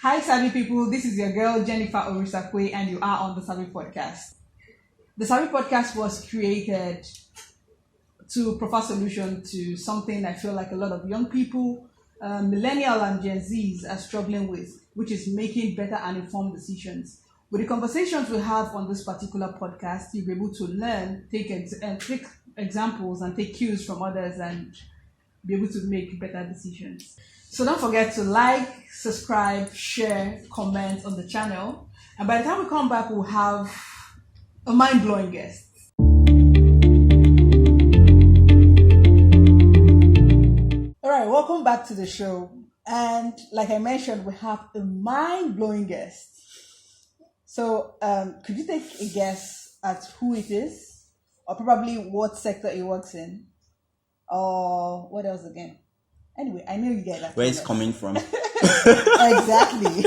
Hi, Sabi people. This is your girl, Jennifer Orisakwe, and you are on the Sabi Podcast. The Sabi Podcast was created to provide solution to something I feel like a lot of young people, millennial and Gen Zs are struggling with, which is making better and informed decisions. With the conversations we have on this particular podcast, you'll be able to learn, take examples and take cues from others and be able to make better decisions. So don't forget to like, subscribe, share, comment on the channel. And by the time we come back, we'll have a mind-blowing guest. All right, welcome back to the show. And like I mentioned, we have a mind-blowing guest. So could you take a guess at who it is? Or probably what sector he works in? Or what else again? Anyway, I know you guys are clueless. Where it's coming from. Exactly.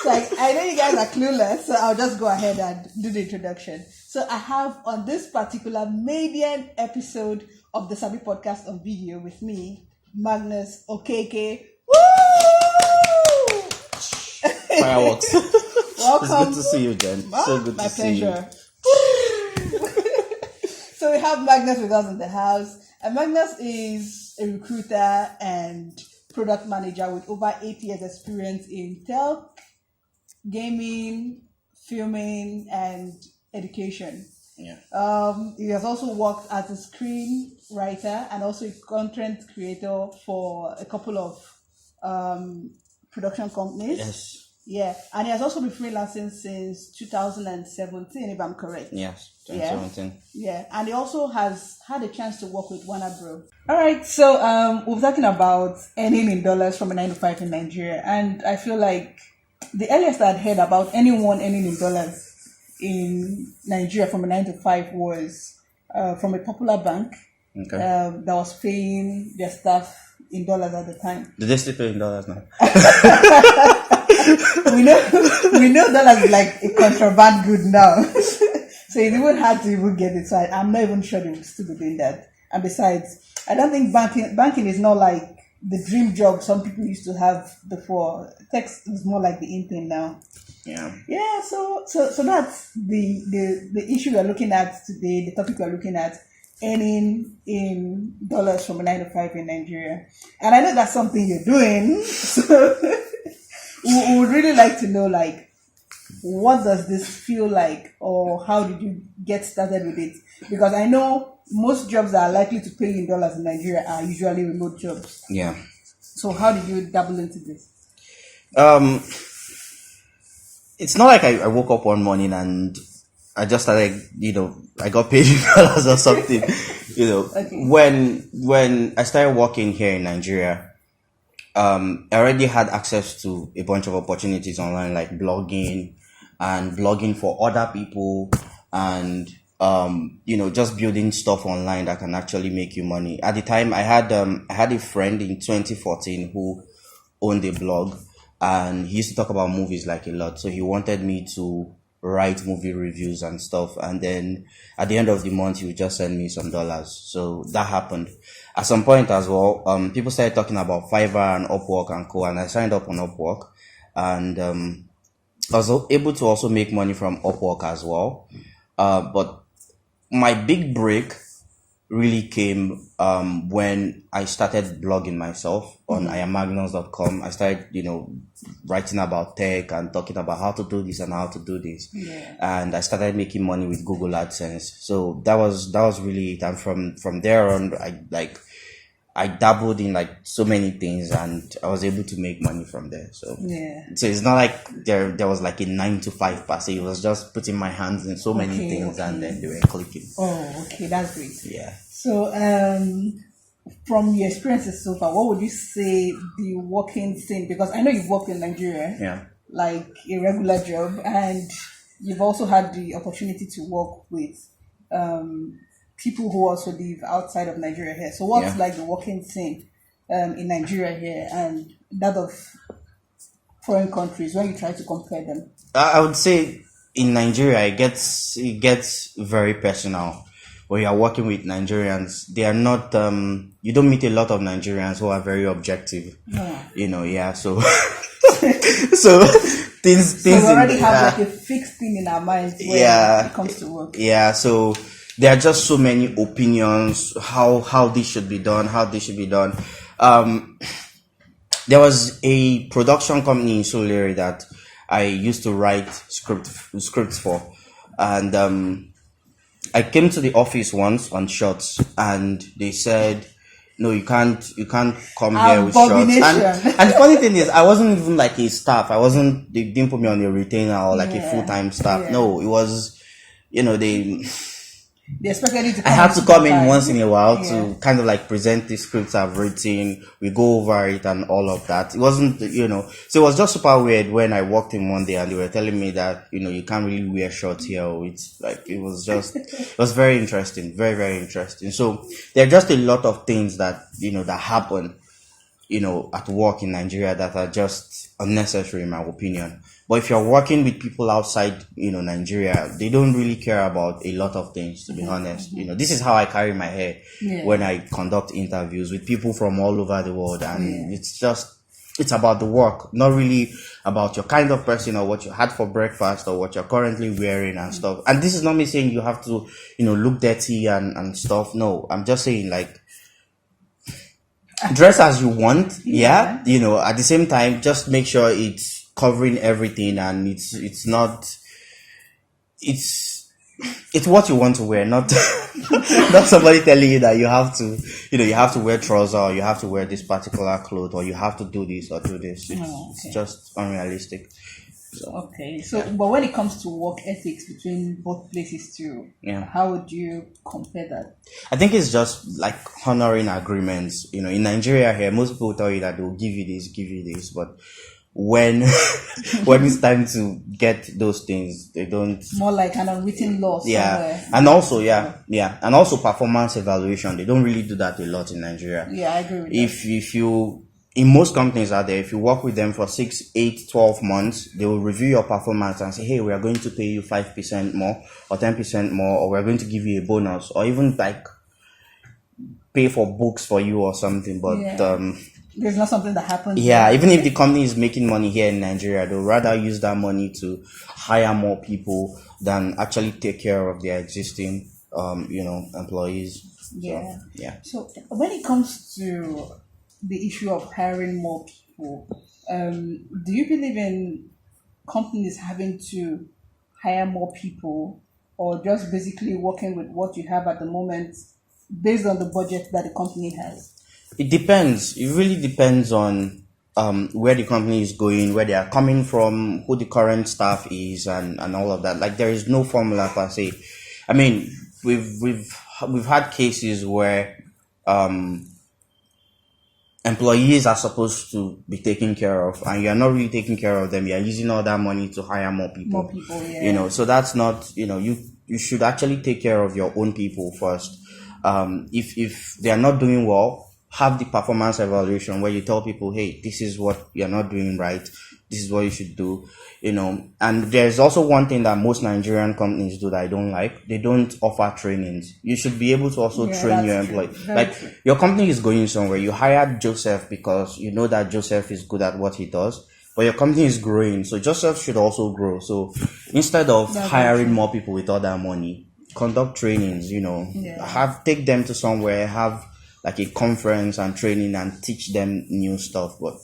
Like, I know you guys are clueless, so I'll just go ahead and do the introduction. So I have on this particular maiden episode of the Sabi Podcast on video with me, Magnus Okeke. Woo! Fireworks. Welcome. It's good to see you, Jen. So good to see you. So we have Magnus with us in the house. And Magnus is a recruiter and product manager with over 8 years experience in tech, gaming, filming, and education. Yeah. He has also worked as a screenwriter and also a content creator for a couple of production companies. Yes. Yeah, and he has also been freelancing since 2017, if I'm correct. Yes, 2017. Yeah, and he also has had a chance to work with WarnerBros. All right, so we're talking about earning in dollars from a 9 to 5 in Nigeria, and I feel like the earliest I'd heard about anyone earning in dollars in Nigeria from a 9 to 5 was from a popular bank that was paying their staff in dollars at the time. Do they still pay in dollars now? we know dollars is like a contraband good now. So it's even hard to even get it. So I'm not even sure they will still be doing that. And besides, I don't think banking is not like the dream job some people used to have before. Tech is more like the in thing now. Yeah. Yeah, so that's the issue we're looking at today, the topic we're looking at, earning in dollars from a 9 to 5 in Nigeria. And I know that's something you're doing. So we would really like to know, like, what does this feel like, or how did you get started with it? Because I know most jobs that are likely to pay in dollars in Nigeria are usually remote jobs. Yeah. So how did you dabble into this? It's not like I woke up one morning and I just started, I got paid in dollars or something. Okay. When I started working here in Nigeria, I already had access to a bunch of opportunities online, like blogging for other people and, just building stuff online that can actually make you money. At the time, I had a friend in 2014 who owned a blog, and he used to talk about movies like a lot. So he wanted me to write movie reviews and stuff. And then at the end of the month, he would just send me some dollars. So that happened. At some point as well, people started talking about Fiverr and Upwork and co. And I signed up on Upwork, and I was able to also make money from Upwork as well. But my big break really came when I started blogging myself on iammagnus.com. I started, writing about tech and talking about how to do this and how to do this. Yeah. And I started making money with Google AdSense. So that was really it. And from there on, I dabbled in like so many things, and I was able to make money from there. So So it's not like there was like a 9 to 5 per se. It was just putting my hands in so many things and then they were clicking. Oh, okay, that's great. Yeah. So from your experiences so far, what would you say the working scene? Because I know you've worked in Nigeria, like a regular job, and you've also had the opportunity to work with people who also live outside of Nigeria here. So what's like the working scene in Nigeria here and that of foreign countries when you try to compare them? I would say in Nigeria, it gets very personal. When you are working with Nigerians, they are not, you don't meet a lot of Nigerians who are very objective, so so things we already have like a fixed thing in our minds when it comes to work. Yeah, so there are just so many opinions how this should be done, there was a production company in Solere that I used to write scripts for, and I came to the office once on shorts, and they said, "No, you can't come here with shorts." And the funny thing is, I wasn't even like a staff. They didn't put me on a retainer or like a full-time staff. Yeah. No, it was, they expected you to come. I had to come in once in a while to kind of like present the scripts I've written. We go over it and all of that. It wasn't, so it was just super weird when I walked in one day and they were telling me that, you can't really wear shorts here. It's like, it was very interesting. Very, very interesting. So there are just a lot of things that, that happen, at work in Nigeria that are just unnecessary in my opinion. But if you're working with people outside, Nigeria, they don't really care about a lot of things, to be honest. This is how I carry my hair when I conduct interviews with people from all over the world. And it's about the work, not really about your kind of person or what you had for breakfast or what you're currently wearing and stuff. And this is not me saying you have to, look dirty and stuff. No, I'm just saying like, dress as you want. At the same time, just make sure it's covering everything and it's what you want to wear, not not somebody telling you that you have to wear trousers or you have to wear this particular clothes or you have to do this or do this. It's just unrealistic. But when it comes to work ethics between both places too, how would you compare that? I think it's just like honoring agreements. In Nigeria here, most people tell you that they'll give you this, but when it's time to get those things, they don't. More like an unwritten law somewhere. And also, and also performance evaluation. They don't really do that a lot in Nigeria. Yeah, I agree with if you, in most companies out there, if you work with them for 6, 8, 12 months, they will review your performance and say, hey, we are going to pay you 5% more or 10% more, or we're going to give you a bonus, or even like pay for books for you or something. But there's not something that happens. Even if the company is making money here in Nigeria, they'll rather use that money to hire more people than actually take care of their existing, employees. So when it comes to the issue of hiring more people, do you believe in companies having to hire more people, or just basically working with what you have at the moment based on the budget that the company has? It depends. It really depends on where the company is going, where they are coming from, who the current staff is, and all of that. Like, there is no formula per se. I mean, we've had cases where employees are supposed to be taken care of, and you are not really taking care of them. You are using all that money to hire more people. So that's not, you should actually take care of your own people first. If they are not doing well, have the performance evaluation where you tell people, hey, this is what you're not doing right. This is what you should do, And there's also one thing that most Nigerian companies do that I don't like. They don't offer trainings. You should be able to also train your employees. Like, your company is going somewhere. You hired Joseph because you know that Joseph is good at what he does. But your company is growing, so Joseph should also grow. So instead of hiring more people with all that money, conduct trainings, take them to somewhere, have like a conference and training and teach them new stuff. But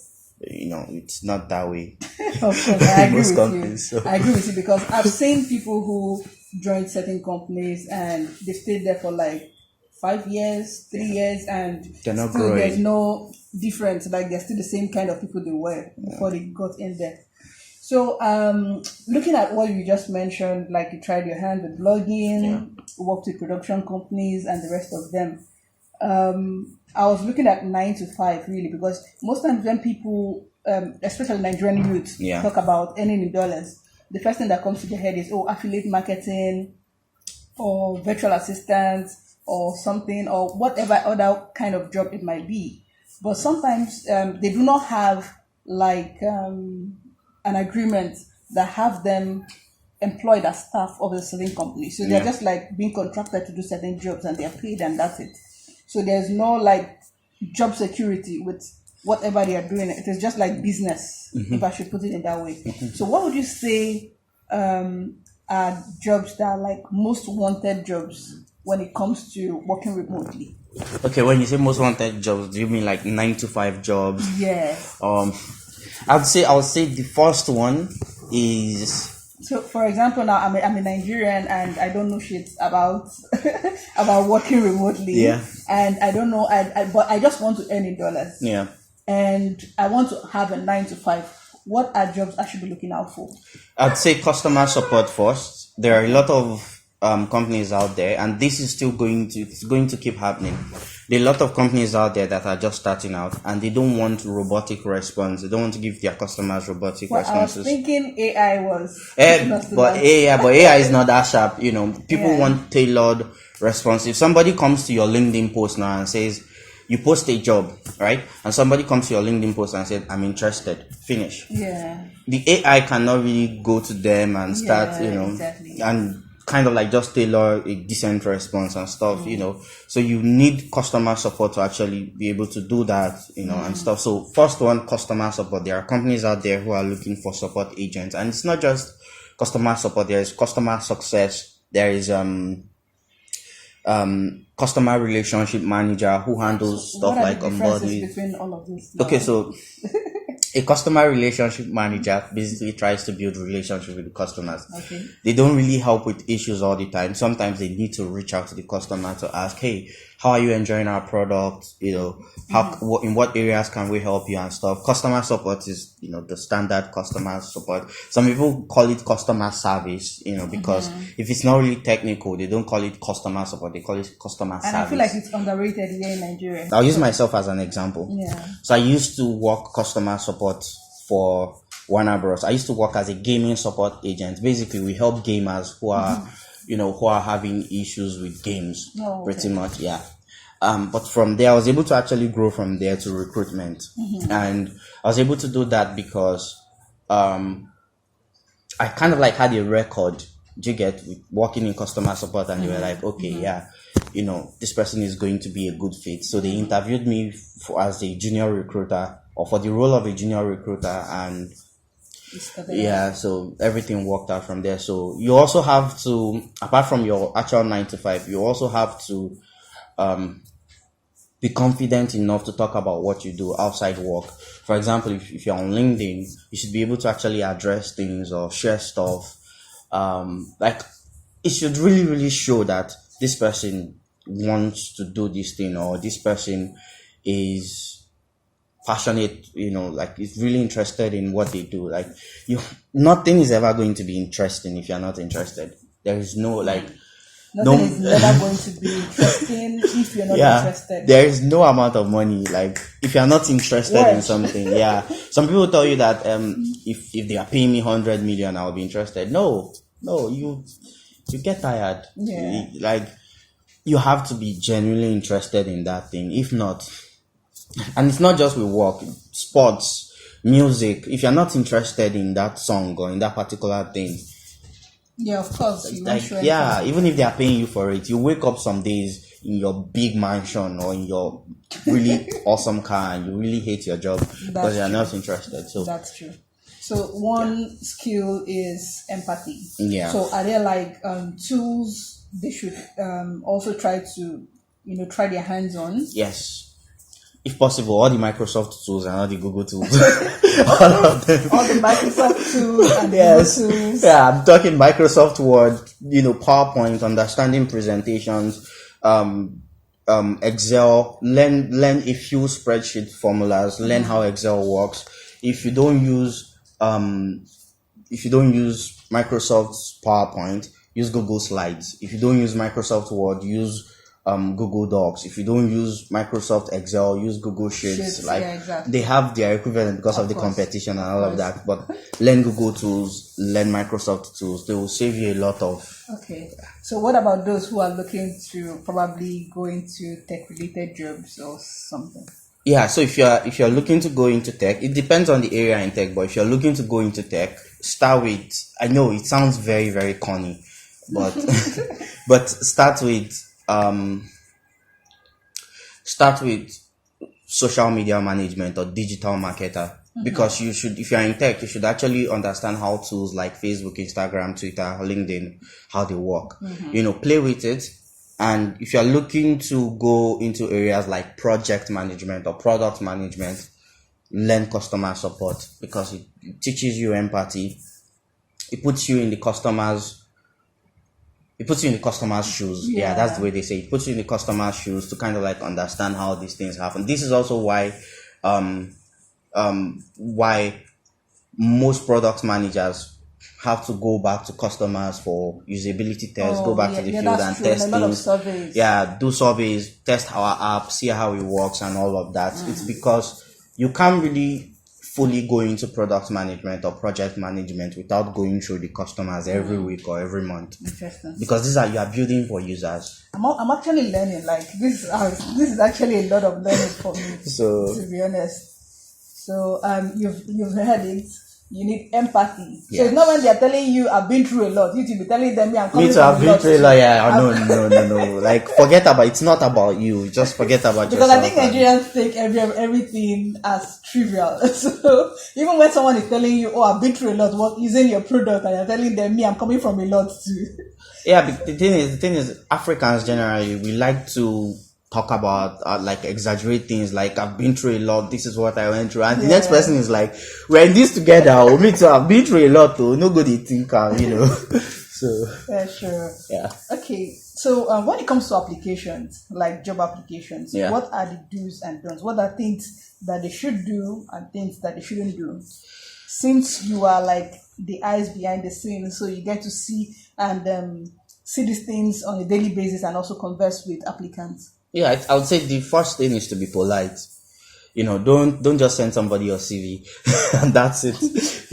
it's not that way. Of course, I agree with you. So. I agree with you, because I've seen people who joined certain companies and they stayed there for like 5 years, 3 years, and they're not still growing. There's no difference. Like, they're still the same kind of people they were before they got in there. So, looking at what you just mentioned, like you tried your hand with blogging, worked with production companies and the rest of them. I was looking at 9 to 5 really, because most times when people, especially Nigerian youth, talk about earning in dollars, the first thing that comes to their head is, affiliate marketing or virtual assistant or something, or whatever other kind of job it might be. But sometimes they do not have like an agreement that have them employed as staff of a certain company. So they're just like being contracted to do certain jobs and they're paid and that's it. So there's no like job security with whatever they are doing. It is just like business, if I should put it in that way. So what would you say are jobs that are like most wanted jobs when it comes to working remotely? Okay, when you say most wanted jobs, do you mean like 9 to 5 jobs? Yes. I would say the first one is. So, for example, now I'm a Nigerian and I don't know shit about about working remotely. Yeah. And I don't know, but I just want to earn in dollars. Yeah. And I want to have a 9 to 5. What are jobs I should be looking out for? I'd say customer support first. There are a lot of companies out there, and this is still going to keep happening. There are a lot of companies out there that are just starting out, and they don't want robotic response. They don't want to give their customers robotic responses. I was thinking AI was. But AI is not that sharp. People want tailored response. If somebody comes to your LinkedIn post now and says, you post a job, right? And somebody comes to your LinkedIn post and said, I'm interested. Finish. Yeah. The AI cannot really go to them and start, exactly. and kind of like just tailor a decent response and stuff, So you need customer support to actually be able to do that, and stuff. So first one, customer support. There are companies out there who are looking for support agents, and it's not just customer support. There is customer success. There is customer relationship manager who handles stuff like onboarding. Between all of this? Okay, so a customer relationship manager basically tries to build relationship with the customers. Okay. They don't really help with issues all the time. Sometimes they need to reach out to the customer to ask, hey, how are you enjoying our product? In what areas can we help you and stuff? Customer support is, the standard customer support. Some people call it customer service, because if it's not really technical, they don't call it customer support. They call it customer service. And I feel like it's underrated here in Nigeria. I'll use myself as an example. Yeah. So I used to work customer support for WarnerBros. I used to work as a gaming support agent. Basically, we help gamers who are, who are having issues with games. Pretty much, yeah. But from there, I was able to actually grow from there to recruitment, and I was able to do that because I kind of like had a record. Do you get with working in customer support, and they were like, okay, this person is going to be a good fit. So they interviewed me as a junior recruiter, or for the role of a junior recruiter, and so everything worked out from there. So you also have to, apart from your actual 9 to 5, you also have to be confident enough to talk about what you do outside work. For example, if you're on LinkedIn, you should be able to actually address things or share stuff. Like it should really, really show that this person wants to do this thing, or this person is passionate, like is really interested in what they do. Like nothing is ever going to be interesting if you're not interested. There is no Nothing is never going to be interesting if you're not interested. There is no amount of money. Like if you're not interested in something, Some people tell you that if they are paying me 100 million, I'll be interested. No, you get tired. Yeah. Like you have to be genuinely interested in that thing. If not, and it's not just with work, sports, music. If you're not interested in that song or in that particular thing, of course, even if they are paying you for it, you wake up some days in your big mansion or in your really awesome car and you really hate your job because you're not interested. So that's true. So one skill is empathy. Yeah. So are there like tools they should also try to try their hands on? Yes. If possible, all the Microsoft tools and all the Google tools. All of them. All the Microsoft tools and the Google tools. Yeah, I'm talking Microsoft Word, PowerPoint, understanding presentations, Excel, learn a few spreadsheet formulas, learn how Excel works. If you don't use Microsoft's PowerPoint, use Google Slides. If you don't use Microsoft Word, use Google Docs. If you don't use Microsoft Excel, use Google Sheets. They have their equivalent because of the competition and all of that. But learn Google tools, learn Microsoft tools. They will save you a lot of. Okay. So what about those who are looking to probably go into tech-related jobs or something? Yeah. So if you're looking to go into tech, it depends on the area in tech. But if you're looking to go into tech, start with. I know it sounds very, very corny, but but start with social media management or digital marketer. Because you should, if you're in tech, you should actually understand how tools like Facebook, Instagram, Twitter, LinkedIn, how they work. Play with it. And if you're looking to go into areas like project management or product management, learn customer support, because it teaches you empathy. It puts you in the customer's shoes. Yeah, that's the way they say it. It puts you in the customer's shoes to kind of like understand how these things happen. This is also why most product managers have to go back to customers for usability tests, go back to the field and test things. Yeah, do surveys, test our app, see how it works and all of that. It's because you can't really fully go into product management or project management without going through the customers every week or every month. Interesting. Because you are building for users. I'm actually learning. Like this is actually a lot of learning for me. So to be honest. So you've heard it. You need empathy. Yes. So it's not when they're telling you I've been through a lot. You to be telling them I'm coming me too, from I've a been lot. through a lot. Yeah, no. Like forget about it's not about you. Just forget about because yourself. Because I think Nigerians take everything as trivial. So even when someone is telling you, I've been through a lot, using your product, and you're telling them, I'm coming from a lot too. Yeah, but the thing is, Africans generally, we like to talk about, like exaggerate things, like I've been through a lot, this is what I went through. And the next person is like, we're in this together, me too, I've been through a lot too, no good think, So. Yeah, sure. Yeah. Okay. So when it comes to applications, like job applications, what are the do's and don'ts? What are things that they should do and things that they shouldn't do? Since you are like the eyes behind the scenes, so you get to see and see these things on a daily basis and also converse with applicants. Yeah, I would say the first thing is to be polite. Don't just send somebody your CV and that's it.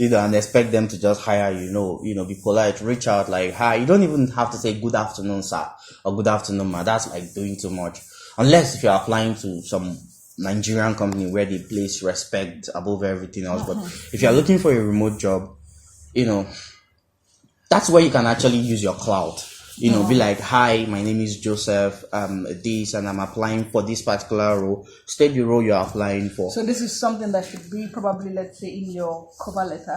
And expect them to just hire you. Be polite, reach out like, hi. You don't even have to say good afternoon, sir, or good afternoon, ma. That's like doing too much. Unless if you're applying to some Nigerian company where they place respect above everything else. But if you're looking for a remote job, that's where you can actually use your clout. Be like, hi, my name is Joseph, this, and I'm applying for this particular role. State the role you're applying for. So this is something that should be probably, let's say, in your cover letter.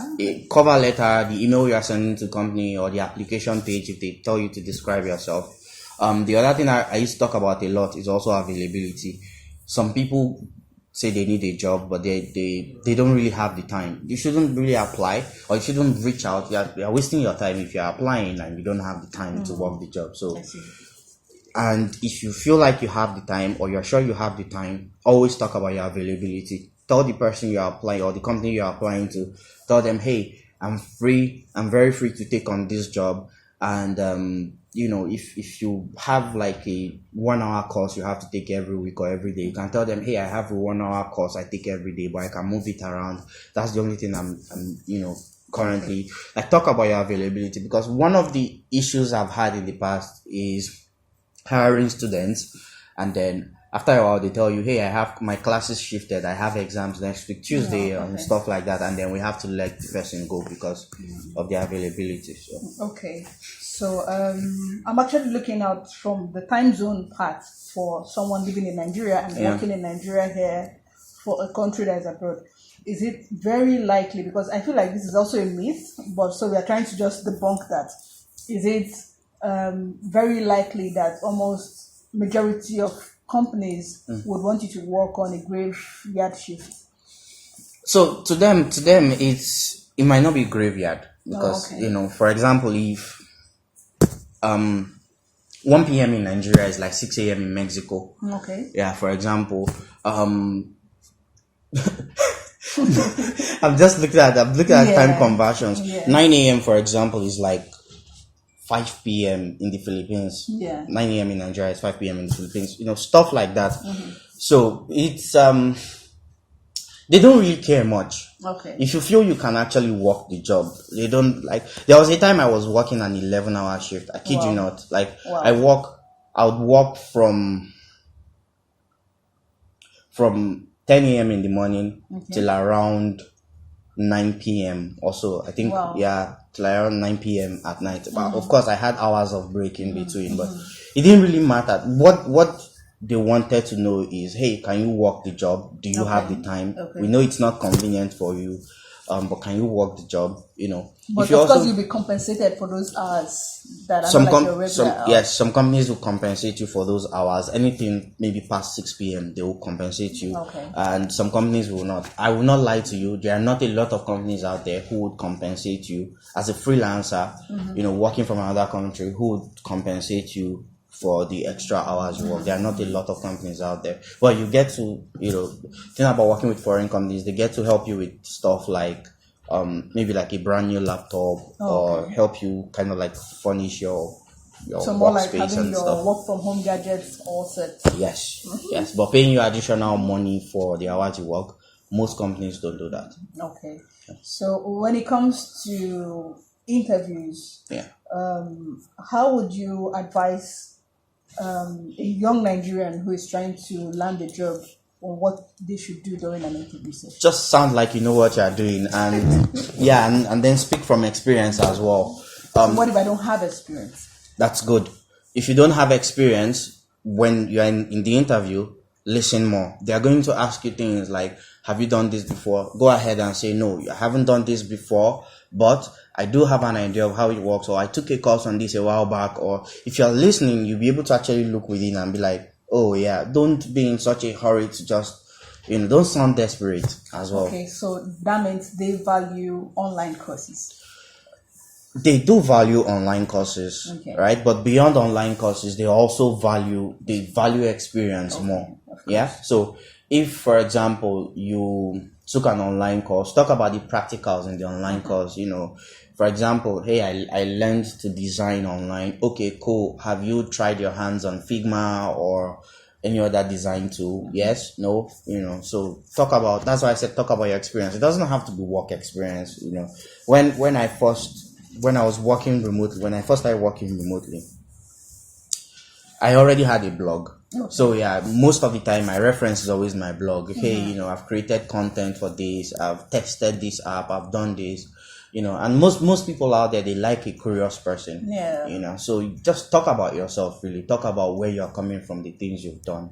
Cover letter, the email you're sending to the company, or the application page if they tell you to describe yourself. The other thing I used to talk about a lot is also availability. Some people say they need a job, but they don't really have the time. You shouldn't really apply, or you shouldn't reach out. You're wasting your time if you're applying and you don't have the time to work the job. So, and if you feel like you have the time, or you're sure you have the time, always talk about your availability. Tell the person you're applying or the company you're applying to, tell them, hey, I'm free. I'm very free to take on this job. And, if you have like a 1 hour course you have to take every week or every day, you can tell them, hey, I have a 1 hour course I take every day, but I can move it around. That's the only thing I'm currently, like, talk about your availability, because one of the issues I've had in the past is hiring students, and then after a while they tell you, hey, I have my classes shifted, I have exams next week Tuesday, and stuff like that, and then we have to let the person go because of their availability. So I'm actually looking out from the time zone part for someone living in Nigeria and working in Nigeria here for a country that is abroad. Is it very likely, because I feel like this is also a myth, but so we are trying to just debunk that. Is it very likely that almost majority of companies would want you to work on a graveyard shift? So to them it might not be graveyard, because for example, if 1 p.m. in Nigeria is like 6 a.m. in Mexico. Okay. Yeah, for example, I'm just looking at time conversions. 9 a.m. for example is like 5 p.m. in the Philippines. 9 a.m. in Nigeria is 5 p.m. in the Philippines. Stuff like that. So it's they don't really care much. Okay. If you feel you can actually work the job, they don't like. There was a time I was working an 11-hour shift. I kid you not. Like I would work from 10 a.m. in the morning till around 9 p.m. also. I think till around 9 p.m. at night. But of course I had hours of break in between, but it didn't really matter. What they wanted to know is, hey, can you work the job? Do you have the time? Okay. We know it's not convenient for you, but can you work the job? You know, but of course you'll be compensated for those hours that are not like your regular hours. Yes, some companies will compensate you for those hours. Anything maybe past 6 p.m. they will compensate you. Okay. And some companies will not. I will not lie to you. There are not a lot of companies out there who would compensate you as a freelancer, you know, working from another country, who would compensate you for the extra hours you work. There are not a lot of companies out there. But you get to, you know, think about working with foreign companies. They get to help you with stuff like maybe like a brand new laptop, or help you kind of like furnish your so more like workspace having and your stuff. work from home gadgets all set. Yes, yes. But paying you additional money for the hours you work, most companies don't do that. Okay. So when it comes to interviews, how would you advise a young Nigerian who is trying to land a job on what they should do during an interview session? Just sound like you know what you're doing, and and then speak from experience as well. So what if I don't have experience? That's good. If you don't have experience, when you're in the interview, listen more. They are going to ask you things like, have you done this before? Go ahead and say, no, I haven't done this before, but I do have an idea of how it works, or I took a course on this a while back. Or if you're listening, you'll be able to actually look within and be like, oh yeah, don't be in such a hurry to just, you know, don't sound desperate as well. Okay, so that means they value online courses. They do value online courses, right? But beyond online courses, they also value experience more. Yeah. So if, for example, you took an online course, talk about the practicals in the online course, you know. For example, hey, I learned to design online. Okay, cool. Have you tried your hands on Figma or any other design tool? Yes, no, you know. So that's why I said talk about your experience. It doesn't have to be work experience, you know. When I first started working remotely, I already had a blog. So yeah, most of the time my reference is always my blog. Hey, you know, I've created content for this, I've tested this app, I've done this, you know, and most people out there, they like a curious person. Yeah. You know, so just talk about yourself, really. Talk about where you're coming from, the things you've done.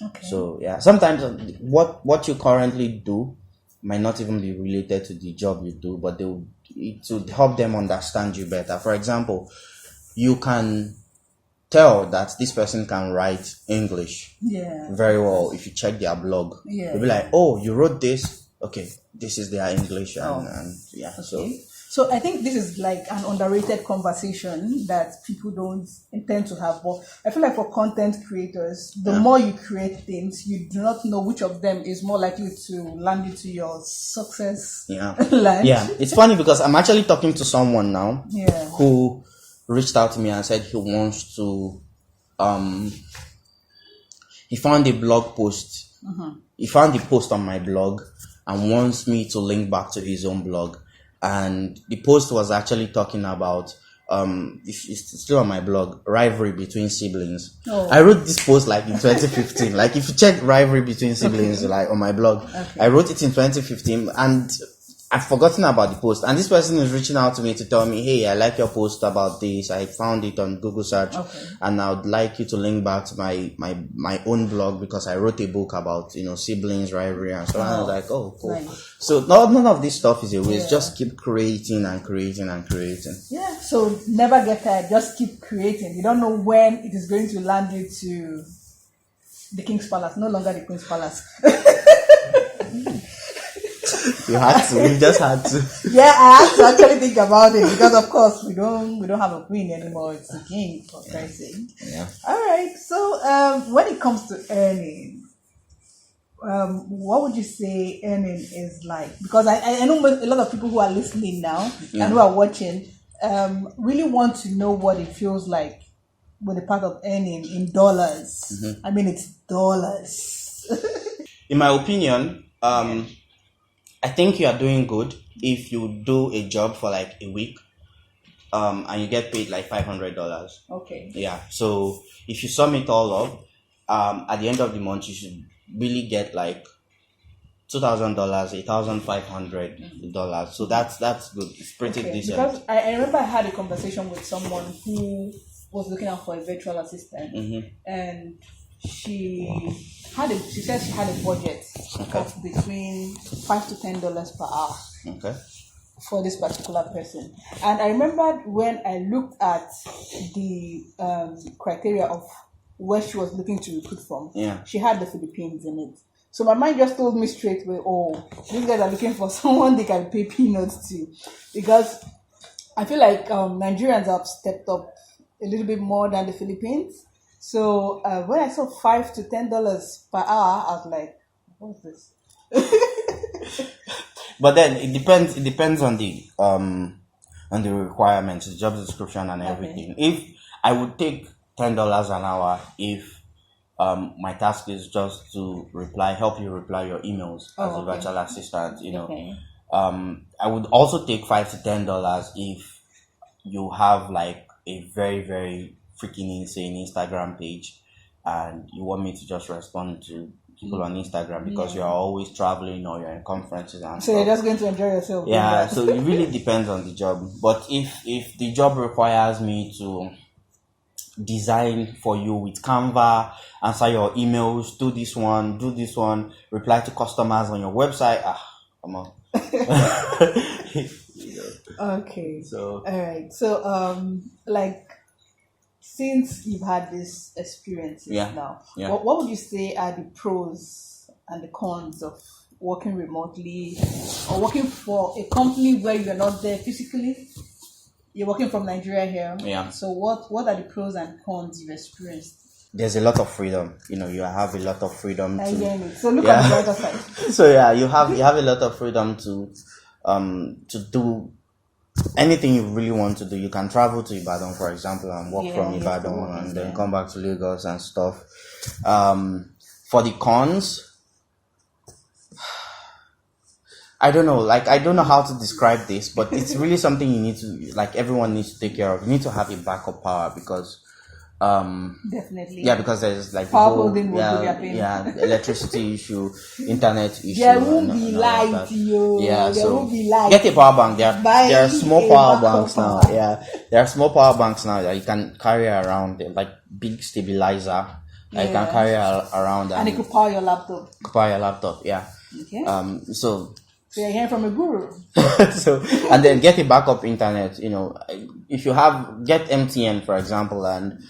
Okay. So yeah, sometimes what you currently do might not even be related to the job you do, but to help them understand you better. For example, you can tell that this person can write English very well if you check their blog. You'll be like, oh, you wrote this? Okay, this is their English. So I think this is like an underrated conversation that people don't intend to have. But I feel like for content creators, the more you create things, you do not know which of them is more likely to land into your success line. Yeah, it's funny because I'm actually talking to someone now who reached out to me and said he wants to, he found a blog post. He found the post on my blog and wants me to link back to his own blog. And the post was actually talking about, it's still on my blog, rivalry between siblings. I wrote this post like in 2015. Like if you check rivalry between siblings, like on my blog, I wrote it in 2015 and I've forgotten about the post. And this person is reaching out to me to tell me, hey, I like your post about this. I found it on Google search and I would like you to link back to my own blog because I wrote a book about, you know, siblings, rivalry and so on. I was like, oh, cool. Nice. So none of this stuff is a waste. Just keep creating and creating and creating. Yeah. So never get tired. Just keep creating. You don't know when it is going to land you to the King's Palace. No longer the Queen's Palace. You just had to. Yeah, I had to actually think about it because, of course, we don't have a queen anymore. It's a king, for Christ's sake. Yeah. All right. So, when it comes to earning, what would you say earning is like? Because I know a lot of people who are listening now and who are watching really want to know what it feels like with the part of earning in dollars. I mean, it's dollars. In my opinion, I think you are doing good if you do a job for like a week, and you get paid like $500. Okay. Yeah. So if you sum it all up, at the end of the month, you should really get like $2,000, $1,500. So that's good. It's pretty decent. Because I remember I had a conversation with someone who was looking out for a virtual assistant, and she said she had a budget of between $5 to $10 per hour. Okay. For this particular person. And I remembered when I looked at the criteria of where she was looking to recruit from, she had the Philippines in it. So my mind just told me straight away, oh, these guys are looking for someone they can pay peanuts to. Because I feel like Nigerians have stepped up a little bit more than the Philippines. So when I saw $5 to $10 per hour, I was like, what's this? But then it depends on the requirements, the job description and everything. If I would take $10 an hour if my task is just to help you reply your emails as a virtual assistant, I would also take $5 to $10 if you have like a very, very freaking insane Instagram page and you want me to just respond to people on Instagram because you're always traveling or you're in conferences and so stuff. You're just going to enjoy yourself. Yeah, so it really depends on the job. But if the job requires me to design for you with Canva, answer your emails, do this one, reply to customers on your website, come on. Okay. So all right. So since you've had this experience now, what would you say are the pros and the cons of working remotely or working for a company where you're not there physically? You're working from Nigeria here. Yeah. So what are the pros and cons you've experienced? There's a lot of freedom. You have a lot of freedom I get it. So look at the brighter side. So you have a lot of freedom to do anything you really want to do. You can travel to Ibadan, for example, and work from Ibadan and then come back to Lagos and stuff. For the cons, I don't know. I don't know how to describe this, but it's really something you need to, everyone needs to take care of. You need to have a backup power because, definitely. Yeah, because there's power holding will be happening. Electricity issue, internet issue. There won't be light, yo. Yeah, there so won't be light. get a power bank. There are small power banks now. Yeah, there are small power banks now that you can carry around, like big stabilizer. You can carry around, and it could power your laptop. Yeah. Okay. So you're hearing from a guru. So and then get a backup internet. If you get MTN, for example, and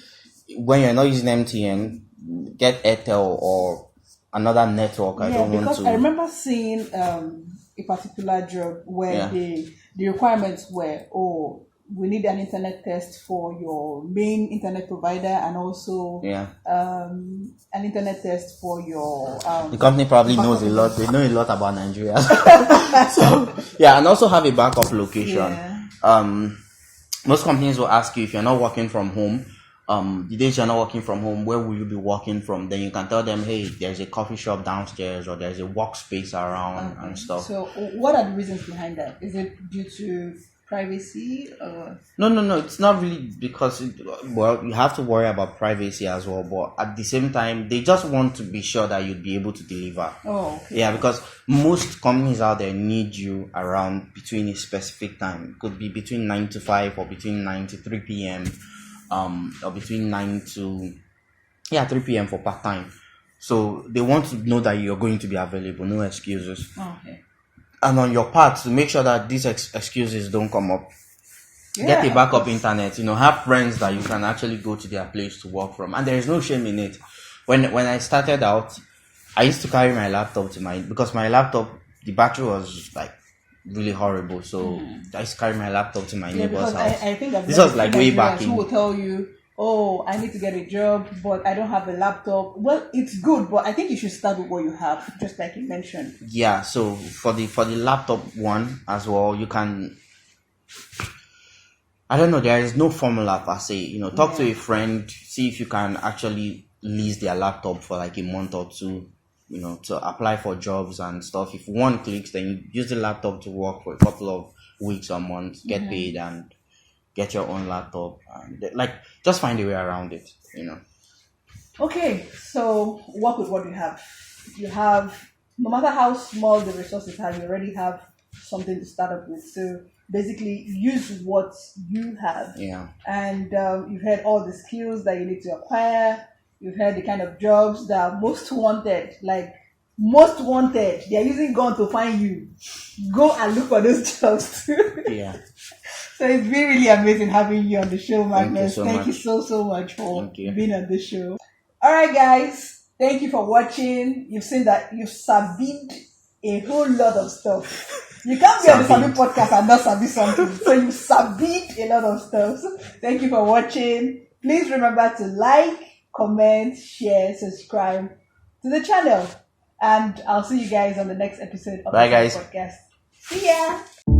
when you're not using MTN, get Airtel or another network. I remember seeing a particular job where the requirements were, we need an internet test for your main internet provider and also an internet test for your the company probably knows a lot. They know a lot about Nigeria. So and also have a backup location. Most companies will ask you if you're not working from home. The days you're not working from home, where will you be working from? Then you can tell them, hey, there's a coffee shop downstairs or there's a workspace around and stuff. So what are the reasons behind that? Is it due to privacy or? No, it's not really because you have to worry about privacy as well, but at the same time they just want to be sure that you'd be able to deliver. Because most companies out there need you around between a specific time. It could be between 9 to 5 or between 9 to 3 p.m. Or between 9 to 3 p.m. for part-time. So they want to know that you're going to be available, no excuses. Okay. And on your part, to make sure that these excuses don't come up, get a backup internet. Have friends that you can actually go to their place to work from, and there is no shame in it. When I started out, I used to carry my laptop because my laptop, the battery was really horrible. So I used to carry my laptop to my neighbor's house. I think this was way back in. Who will tell you, I need to get a job, but I don't have a laptop. Well, it's good, but I think you should start with what you have, just like you mentioned. Yeah, so for the laptop one as well, you can, I don't know, there is no formula per se. Talk to a friend, see if you can actually lease their laptop for a month or two, to apply for jobs and stuff. If one clicks, then you use the laptop to work for a couple of weeks or months, get paid and get your own laptop, and just find a way around it. Okay, so work with what you have. You have, no matter how small the resources are, you already have something to start up with. So basically, use what you have. Yeah. And you've had all the skills that you need to acquire. You've heard the kind of jobs that are most wanted. Like, most wanted. They're using gun to find you. Go and look for those jobs too. Yeah. So it's been really amazing having you on the show, Magnus. Thank you so much for Thank you. being on the show. Alright guys, thank you for watching. You've seen that you've sabied a whole lot of stuff. You can't be on the Sabi podcast and not sabi something. So you sabied a lot of stuff. So thank you for watching. Please remember to like, comment, share, subscribe to the channel. And I'll see you guys on the next episode of Bye, the guys. podcast. See ya!